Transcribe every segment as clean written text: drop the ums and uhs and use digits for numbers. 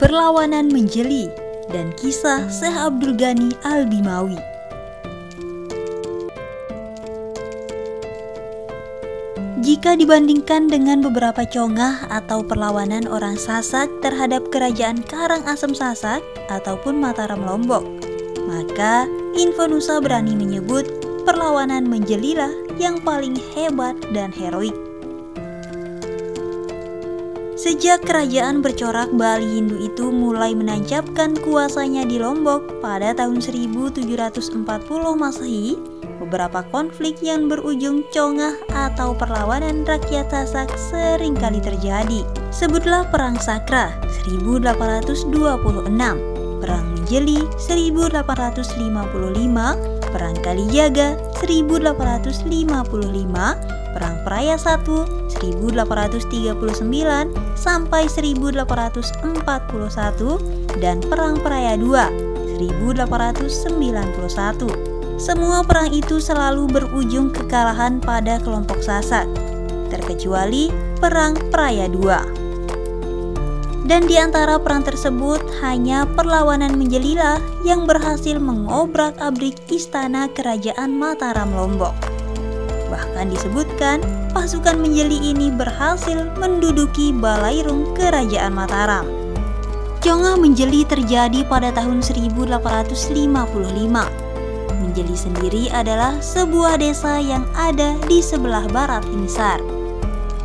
Perlawanan Menjeli, dan kisah Syekh Abdul Ghani Al-Bimawi. Jika dibandingkan dengan beberapa congah atau perlawanan orang Sasak terhadap kerajaan Karangasem Sasak ataupun Mataram Lombok, maka Infonusa berani menyebut perlawanan Menjelilah yang paling hebat dan heroik. Sejak kerajaan bercorak Bali Hindu itu mulai menancapkan kuasanya di Lombok pada tahun 1740 Masehi, beberapa konflik yang berujung congah atau perlawanan rakyat Sasak seringkali terjadi. Sebutlah Perang Sakra 1826, Perang Menjeli 1855, Perang Kalijaga 1855, Perang Praia I 1839 sampai 1841, dan Perang Praia II 1891. Semua perang itu selalu berujung kekalahan pada kelompok Sasak, terkecuali Perang Praia II. Dan di antara perang tersebut hanya perlawanan Menjelilah yang berhasil mengobrak-abrik istana kerajaan Mataram Lombok. Bahkan disebutkan pasukan Menjeli ini berhasil menduduki Balairung kerajaan Mataram. Congah Menjeli terjadi pada tahun 1855. Menjeli sendiri adalah sebuah desa yang ada di sebelah barat Hingsar.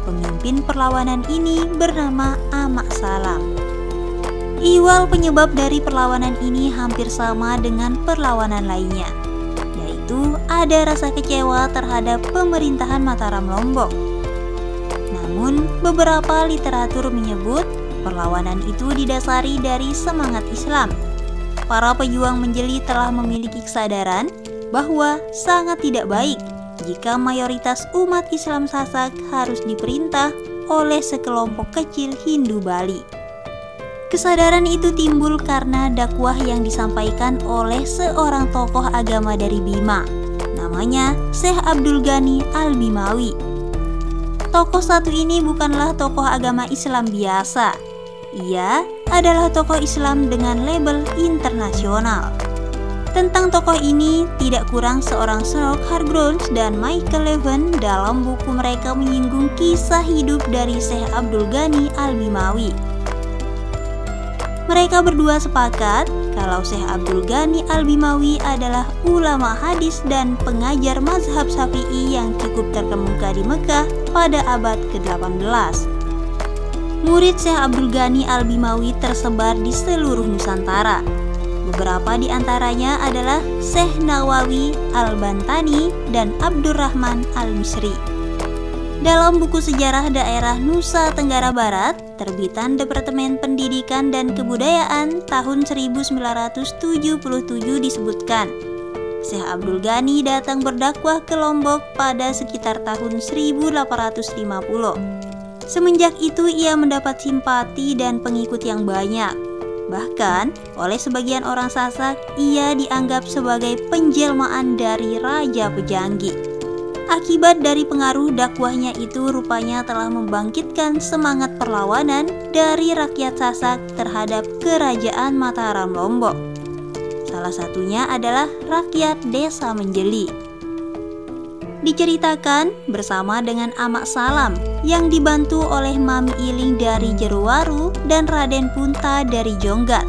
Pemimpin perlawanan ini bernama Amak Salam. Ihwal penyebab dari perlawanan ini hampir sama dengan perlawanan lainnya, yaitu ada rasa kecewa terhadap pemerintahan Mataram Lombok. Namun, beberapa literatur menyebut perlawanan itu didasari dari semangat Islam. Para pejuang Menjeli telah memiliki kesadaran bahwa sangat tidak baik jika mayoritas umat Islam Sasak harus diperintah oleh sekelompok kecil Hindu Bali. Kesadaran itu timbul karena dakwah yang disampaikan oleh seorang tokoh agama dari Bima, namanya Syekh Abdul Ghani Al-Bimawi. Tokoh satu ini bukanlah tokoh agama Islam biasa. Ia adalah tokoh Islam dengan label internasional. Tentang tokoh ini, tidak kurang seorang Sherlock Hargrove dan Michael Levin dalam buku mereka menyinggung kisah hidup dari Syekh Abdul Ghani Al-Bimawi. Mereka berdua sepakat kalau Syekh Abdul Ghani Al-Bimawi adalah ulama hadis dan pengajar mazhab Syafi'i yang cukup terkemuka di Mekah pada abad ke-18. Murid Syekh Abdul Ghani Al-Bimawi tersebar di seluruh Nusantara. Beberapa di antaranya adalah Syekh Nawawi Al-Bantani dan Abdurrahman Al-Misri. Dalam buku sejarah daerah Nusa Tenggara Barat, terbitan Departemen Pendidikan dan Kebudayaan tahun 1977 disebutkan, Syekh Abdul Ghani datang berdakwah ke Lombok pada sekitar tahun 1850. Semenjak itu ia mendapat simpati dan pengikut yang banyak. Bahkan oleh sebagian orang Sasak ia dianggap sebagai penjelmaan dari Raja Pejanggi. Akibat dari pengaruh dakwahnya itu rupanya telah membangkitkan semangat perlawanan dari rakyat Sasak terhadap kerajaan Mataram Lombok. Salah satunya adalah rakyat desa Menjeli. Diceritakan bersama dengan Amak Salam yang dibantu oleh Mami Iling dari Jeruwaru dan Raden Punta dari Jonggat.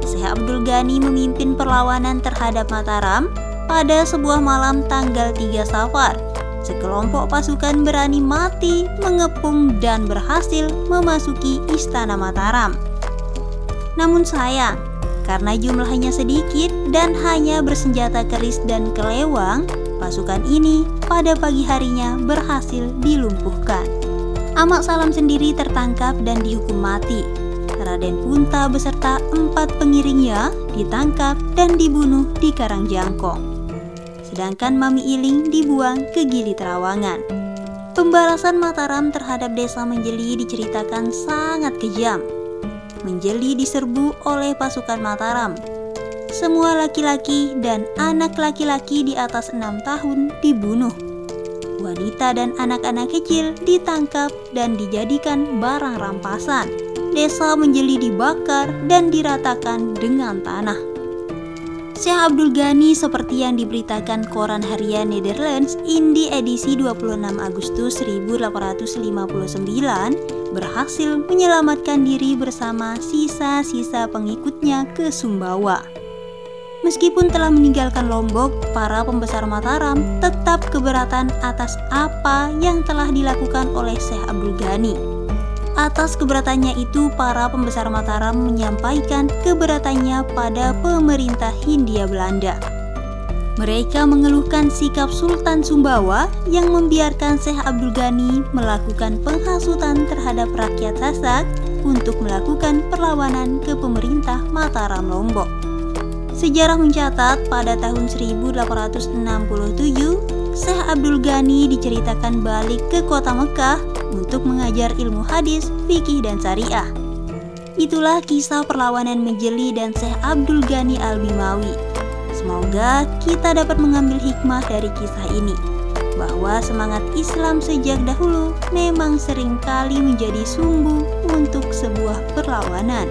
Syekh Abdul Ghani memimpin perlawanan terhadap Mataram pada sebuah malam tanggal 3 Safar. Sekelompok pasukan berani mati mengepung dan berhasil memasuki istana Mataram. Namun sayang, karena jumlahnya sedikit dan hanya bersenjata keris dan kelewang, pasukan ini pada pagi harinya berhasil dilumpuhkan. Amak Salam sendiri tertangkap dan dihukum mati. Raden Punta beserta 4 pengiringnya ditangkap dan dibunuh di Karangjangkong. Sedangkan Mami Iling dibuang ke Gili Trawangan. Pembalasan Mataram terhadap desa Menjeli diceritakan sangat kejam. Menjeli diserbu oleh pasukan Mataram. Semua laki-laki dan anak laki-laki di atas 6 tahun dibunuh. Wanita dan anak-anak kecil ditangkap dan dijadikan barang rampasan. desa Menjeli dibakar dan diratakan dengan tanah. Syekh Abdul Ghani seperti yang diberitakan koran harian Netherlands di edisi 26 Agustus 1859 berhasil menyelamatkan diri bersama sisa-sisa pengikutnya ke Sumbawa. Meskipun telah meninggalkan Lombok, para pembesar Mataram tetap keberatan atas apa yang telah dilakukan oleh Syekh Abdul Ghani. Atas keberatannya itu, para pembesar Mataram menyampaikan keberatannya pada pemerintah Hindia Belanda. Mereka mengeluhkan sikap Sultan Sumbawa yang membiarkan Syekh Abdul Ghani melakukan penghasutan terhadap rakyat Sasak untuk melakukan perlawanan ke pemerintah Mataram Lombok. Sejarah mencatat pada tahun 1867, Syekh Abdul Ghani diceritakan balik ke kota Mekah untuk mengajar ilmu hadis, fikih, dan syariah. Itulah kisah perlawanan Menjeli dan Syekh Abdul Ghani Al-Bimawi. Semoga kita dapat mengambil hikmah dari kisah ini, bahwa semangat Islam sejak dahulu memang seringkali menjadi sumbu untuk sebuah perlawanan.